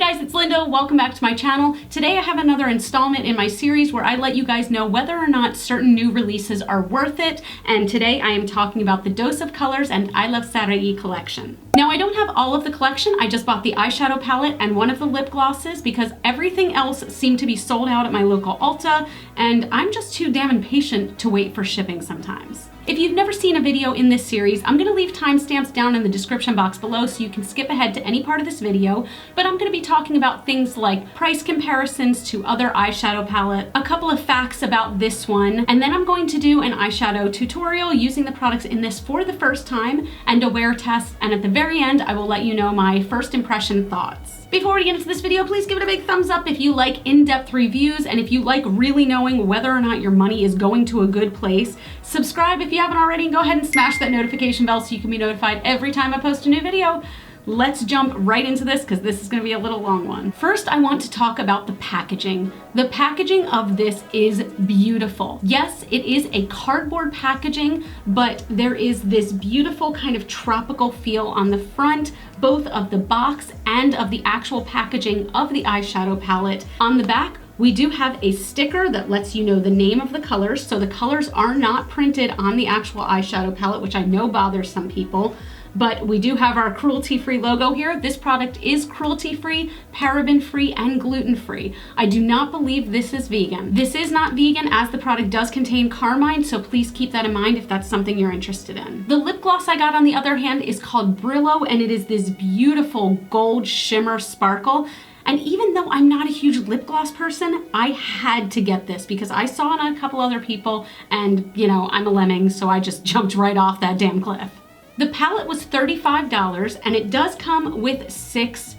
guys, it's Linda. Welcome back to my channel. Today I have another installment in my series where I let you guys know whether or not certain new releases are worth it. And today I am talking about the Dose of Colors and iluvsarahii collection. Now I don't have all of the collection. I just bought the eyeshadow palette and one of the lip glosses because everything else seemed to be sold out at my local Ulta, and I'm just too damn impatient to wait for shipping sometimes. If you've never seen a video in this series, I'm going to leave timestamps down in the description box below so you can skip ahead to any part of this video, but I'm going to be talking about things like price comparisons to other eyeshadow palettes, a couple of facts about this one, and then I'm going to do an eyeshadow tutorial using the products in this for the first time and a wear test, and at the very end I will let you know my first impression thoughts. Before we get into this video, please give it a big thumbs up if you like in-depth reviews and if you like really knowing whether or not your money is going to a good place. Subscribe if you haven't already, and go ahead and smash that notification bell so you can be notified every time I post a new video. Let's jump right into this because this is going to be a little long one. First, I want to talk about the packaging. The packaging of this is beautiful. Yes, it is a cardboard packaging, but there is this beautiful kind of tropical feel on the front, both of the box and of the actual packaging of the eyeshadow palette. On the back, we do have a sticker that lets you know the name of the colors, so the colors are not printed on the actual eyeshadow palette, which I know bothers some people. But we do have our cruelty-free logo here. This product is cruelty-free, paraben-free, and gluten-free. I do not believe this is vegan. This is not vegan as the product does contain carmine, so please keep that in mind if that's something you're interested in. The lip gloss I got on the other hand is called Brillo, and it is this beautiful gold shimmer sparkle. And even though I'm not a huge lip gloss person, I had to get this because I saw it on a couple other people, and you know, I'm a lemming, so I just jumped right off that damn cliff. The palette was $35 and it does come with 6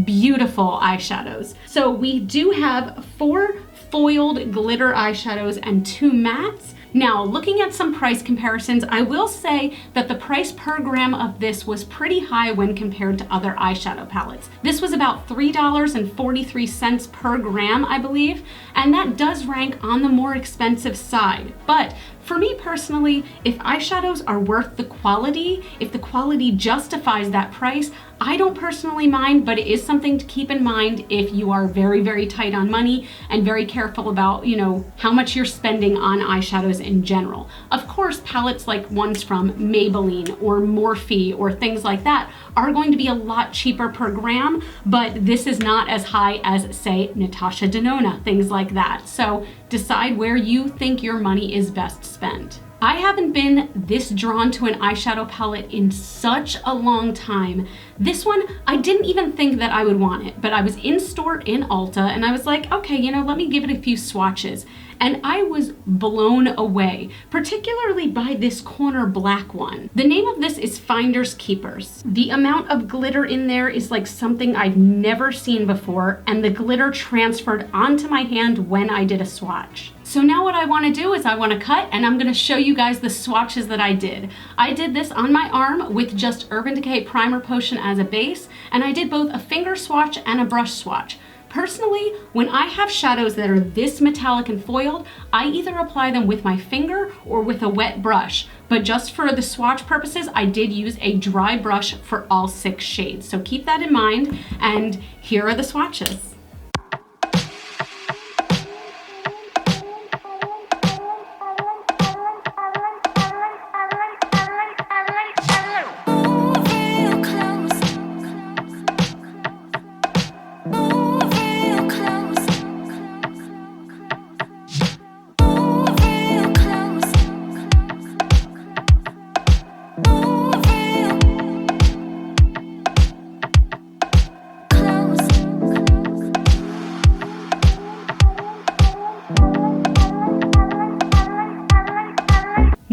beautiful eyeshadows. So we do have 4 foiled glitter eyeshadows and 2 mattes. Now, looking at some price comparisons, I will say that the price per gram of this was pretty high when compared to other eyeshadow palettes. This was about $3.43 per gram, I believe, and that does rank on the more expensive side. But for me personally, if eyeshadows are worth the quality, if the quality justifies that price, I don't personally mind, but it is something to keep in mind if you are very, very tight on money and very careful about, you know, how much you're spending on eyeshadows in general. Of course, palettes like ones from Maybelline or Morphe or things like that are going to be a lot cheaper per gram, but this is not as high as, say, Natasha Denona, things like that. So decide where you think your money is best spent. I haven't been this drawn to an eyeshadow palette in such a long time. This one, I didn't even think that I would want it, but I was in store in Ulta and I was like, okay, you know, let me give it a few swatches. And I was blown away, particularly by this corner black one. The name of this is Finders Keepers. The amount of glitter in there is like something I've never seen before, and the glitter transferred onto my hand when I did a swatch. So now what I want to do is I want to cut, and I'm going to show you guys the swatches that I did. I did this on my arm with just Urban Decay Primer Potion as a base, and I did both a finger swatch and a brush swatch. Personally, when I have shadows that are this metallic and foiled, I either apply them with my finger or with a wet brush. But just for the swatch purposes, I did use a dry brush for all 6 shades. So keep that in mind, and here are the swatches.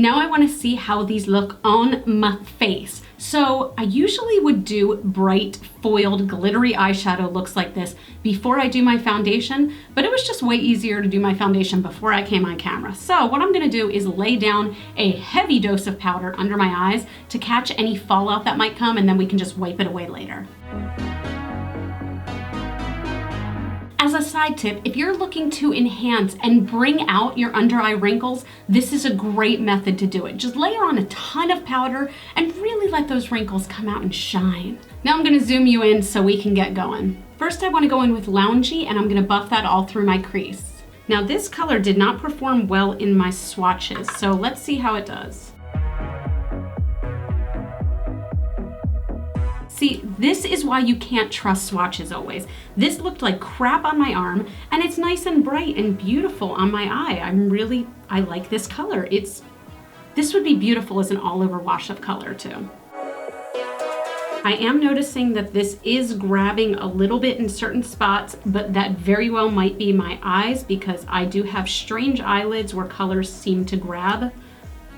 Now I want to see how these look on my face. So I usually would do bright foiled glittery eyeshadow looks like this before I do my foundation, but it was just way easier to do my foundation before I came on camera. So what I'm going to do is lay down a heavy dose of powder under my eyes to catch any fallout that might come, and then we can just wipe it away later. As a side tip, if you're looking to enhance and bring out your under eye wrinkles, this is a great method to do it. Just layer on a ton of powder and really let those wrinkles come out and shine. Now I'm gonna zoom you in so we can get going. First, I wanna go in with Loungy, and I'm gonna buff that all through my crease. Now this color did not perform well in my swatches, so let's see how it does. See, this is why you can't trust swatches always. This looked like crap on my arm, and it's nice and bright and beautiful on my eye. I like this color. This would be beautiful as an all over wash up color too. I am noticing that this is grabbing a little bit in certain spots, but that very well might be my eyes because I do have strange eyelids where colors seem to grab.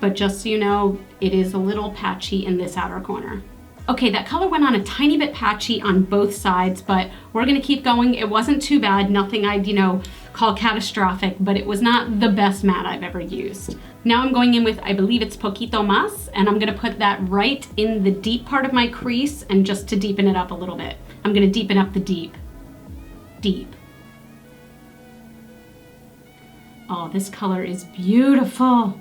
But just so you know, it is a little patchy in this outer corner. Okay, that color went on a tiny bit patchy on both sides, but we're gonna keep going. It wasn't too bad, nothing I'd, call catastrophic, but it was not the best matte I've ever used. Now I'm going in with, I believe it's Poquito Mas, and I'm gonna put that right in the deep part of my crease, and just to deepen it up a little bit. I'm gonna deepen up the deep. Oh, this color is beautiful.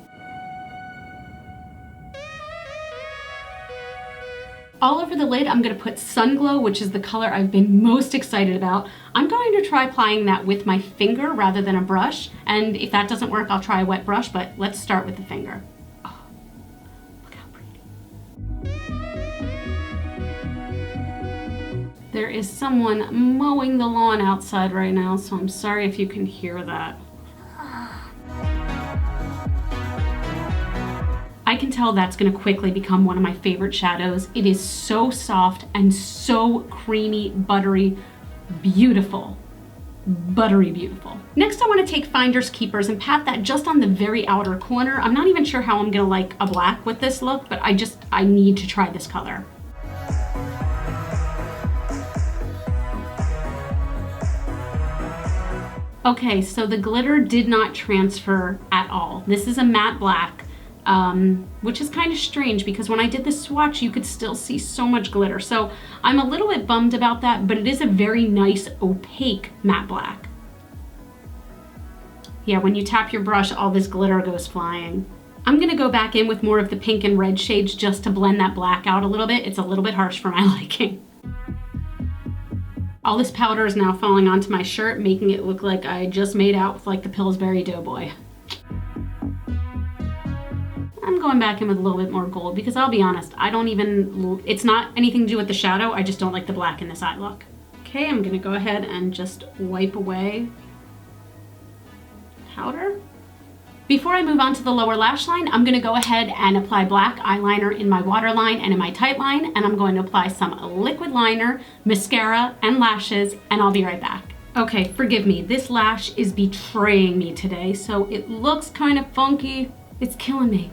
All over the lid, I'm gonna put Sun Glow, which is the color I've been most excited about. I'm going to try applying that with my finger rather than a brush. And if that doesn't work, I'll try a wet brush, but let's start with the finger. Oh, look how pretty. There is someone mowing the lawn outside right now, so I'm sorry if you can hear that. I can tell that's gonna quickly become one of my favorite shadows. It is so soft and so creamy, buttery, beautiful. Buttery beautiful. Next, I wanna take Finders Keepers and pat that just on the very outer corner. I'm not even sure how I'm gonna like a black with this look, but I need to try this color. Okay, so the glitter did not transfer at all. This is a matte black. Which is kind of strange because when I did the swatch, you could still see so much glitter. So I'm a little bit bummed about that, but it is a very nice opaque matte black. Yeah, when you tap your brush, all this glitter goes flying. I'm gonna go back in with more of the pink and red shades just to blend that black out a little bit. It's a little bit harsh for my liking. All this powder is now falling onto my shirt, making it look like I just made out with like the Pillsbury Doughboy. I'm going back in with a little bit more gold because I'll be honest, it's not anything to do with the shadow, I just don't like the black in this eye look. Okay, I'm gonna go ahead and just wipe away powder. Before I move on to the lower lash line, I'm gonna go ahead and apply black eyeliner in my waterline and in my tight line, and I'm going to apply some liquid liner, mascara, and lashes, and I'll be right back. Okay, forgive me, this lash is betraying me today, so it looks kind of funky. It's killing me.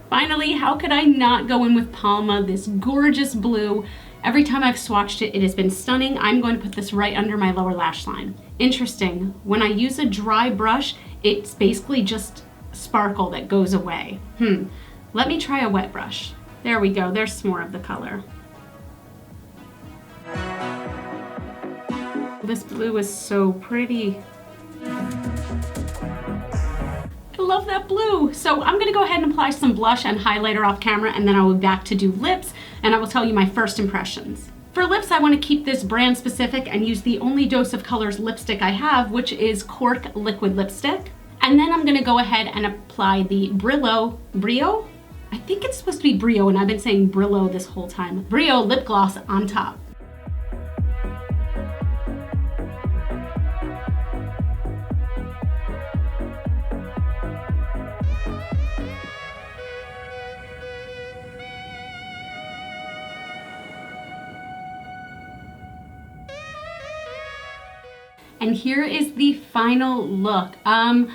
Finally, how could I not go in with Palma, this gorgeous blue? Every time I've swatched it, it has been stunning. I'm going to put this right under my lower lash line. Interesting, when I use a dry brush, it's basically just sparkle that goes away. Let me try a wet brush. There we go, there's some more of the color. This blue is so pretty. I love that blue. So I'm gonna go ahead and apply some blush and highlighter off camera, and then I will be back to do lips, and I will tell you my first impressions. For lips, I wanna keep this brand specific and use the only Dose of Colors lipstick I have, which is Cork Liquid Lipstick. And then I'm gonna go ahead and apply the Brio? I think it's supposed to be Brio, and I've been saying Brillo this whole time. Brio lip gloss on top. And here is the final look. I'm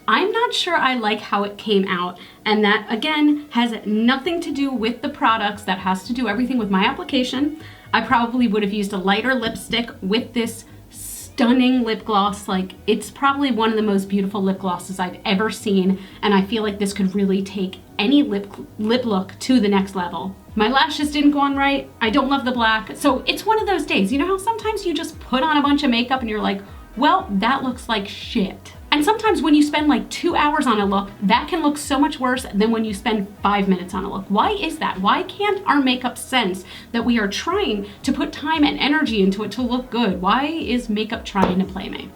not sure I like how it came out, and that again has nothing to do with the products. That has to do everything with my application. I probably would have used a lighter lipstick with this stunning lip gloss. Like, it's probably one of the most beautiful lip glosses I've ever seen, and I feel like this could really take any lip look to the next level. My lashes didn't go on right. I don't love the black. So it's one of those days, you know how sometimes you just put on a bunch of makeup and you're like, well, that looks like shit. And sometimes when you spend like 2 hours on a look, that can look so much worse than when you spend 5 minutes on a look. Why is that? Why can't our makeup sense that we are trying to put time and energy into it to look good? Why is makeup trying to play me?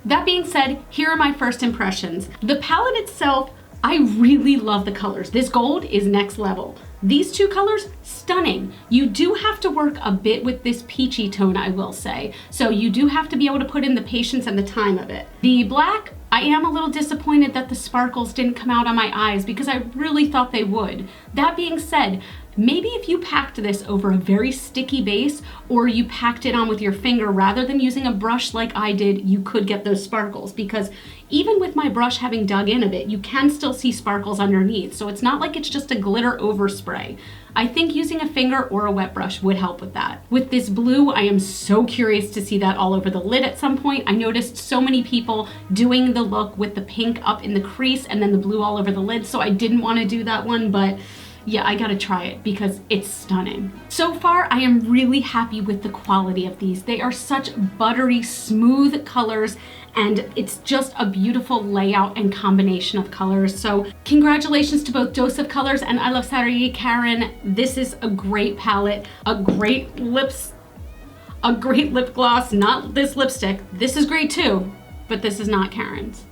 That being said, here are my first impressions. The palette itself, I really love the colors. This gold is next level. These two colors, stunning. You do have to work a bit with this peachy tone, I will say. So you do have to be able to put in the patience and the time of it. The black, I am a little disappointed that the sparkles didn't come out on my eyes because I really thought they would. That being said, maybe if you packed this over a very sticky base or you packed it on with your finger rather than using a brush like I did, you could get those sparkles, because even with my brush having dug in a bit, you can still see sparkles underneath. So it's not like it's just a glitter overspray. I think using a finger or a wet brush would help with that. With this blue, I am so curious to see that all over the lid at some point. I noticed so many people doing the look with the pink up in the crease and then the blue all over the lid, so I didn't want to do that one, but yeah, I gotta try it because it's stunning. So far, I am really happy with the quality of these. They are such buttery, smooth colors, and it's just a beautiful layout and combination of colors. So congratulations to both Dose of Colors and iluvsarahii, Karen. This is a great palette, a great lip gloss, not this lipstick. This is great too, but this is not Karen's.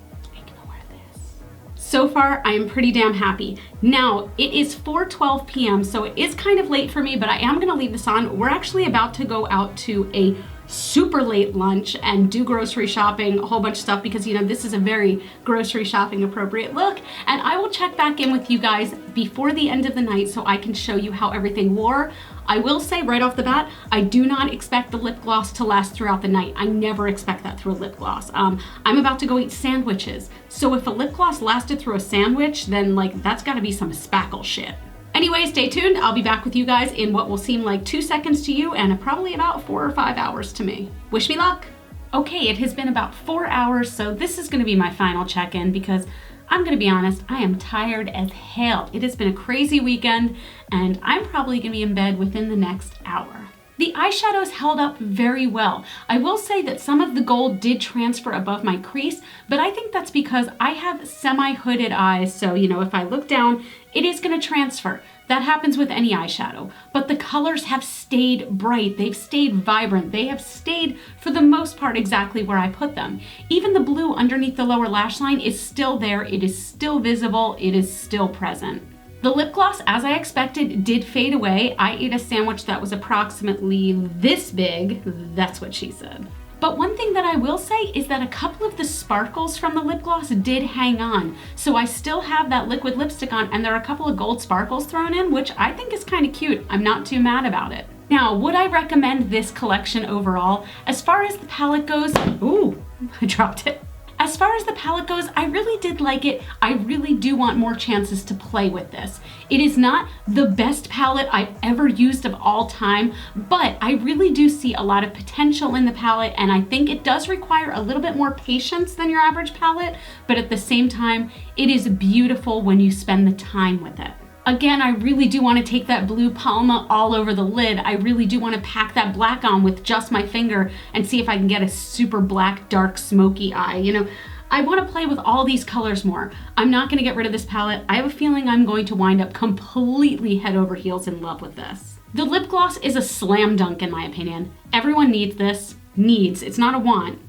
So far, I am pretty damn happy. Now, it is 4:12 p.m., so it is kind of late for me, but I am gonna leave this on. We're actually about to go out to a super late lunch and do grocery shopping, a whole bunch of stuff, because you know, this is a very grocery shopping appropriate look. And I will check back in with you guys before the end of the night so I can show you how everything wore. I will say right off the bat, I do not expect the lip gloss to last throughout the night. I never expect that through a lip gloss. I'm about to go eat sandwiches. So if a lip gloss lasted through a sandwich, then like that's gotta be some spackle shit. Anyway, stay tuned. I'll be back with you guys in what will seem like 2 seconds to you and probably about 4 or 5 hours to me. Wish me luck. Okay, it has been about 4 hours, so this is gonna be my final check-in because I'm gonna be honest, I am tired as hell. It has been a crazy weekend and I'm probably gonna be in bed within the next hour. The eyeshadows held up very well. I will say that some of the gold did transfer above my crease, but I think that's because I have semi-hooded eyes, so you know, if I look down, it is gonna transfer. That happens with any eyeshadow, but the colors have stayed bright, they've stayed vibrant, they have stayed for the most part exactly where I put them. Even the blue underneath the lower lash line is still there, it is still visible, it is still present. The lip gloss, as I expected, did fade away. I ate a sandwich that was approximately this big, that's what she said. But one thing that I will say is that a couple of the sparkles from the lip gloss did hang on. So I still have that liquid lipstick on and there are a couple of gold sparkles thrown in, which I think is kind of cute. I'm not too mad about it. Now, would I recommend this collection overall? As far as the palette goes, ooh, I dropped it. As far as the palette goes, I really did like it. I really do want more chances to play with this. It is not the best palette I've ever used of all time, but I really do see a lot of potential in the palette, and I think it does require a little bit more patience than your average palette, but at the same time, it is beautiful when you spend the time with it. Again, I really do want to take that blue Palma all over the lid. I really do want to pack that black on with just my finger and see if I can get a super black, dark, smoky eye. You know, I want to play with all these colors more. I'm not going to get rid of this palette. I have a feeling I'm going to wind up completely head over heels in love with this. The lip gloss is a slam dunk in my opinion. Everyone needs this. Needs. It's not a want.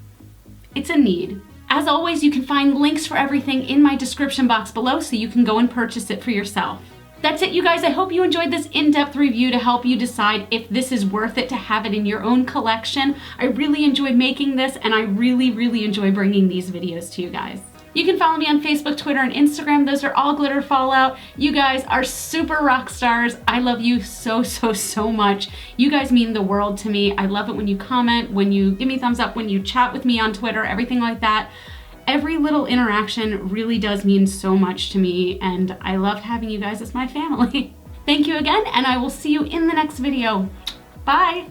It's a need. As always, you can find links for everything in my description box below so you can go and purchase it for yourself. That's it, you guys. I hope you enjoyed this in-depth review to help you decide if this is worth it to have it in your own collection. I really enjoyed making this, and I really enjoy bringing these videos to you guys. You can follow me on Facebook, Twitter, and Instagram. Those are all GlitterFallout. You guys are super rock stars. I love you so much. You guys mean the world to me. I love it when you comment, when you give me thumbs up, when you chat with me on Twitter, everything like that. Every little interaction really does mean so much to me, and I love having you guys as my family. Thank you again, and I will see you in the next video. Bye!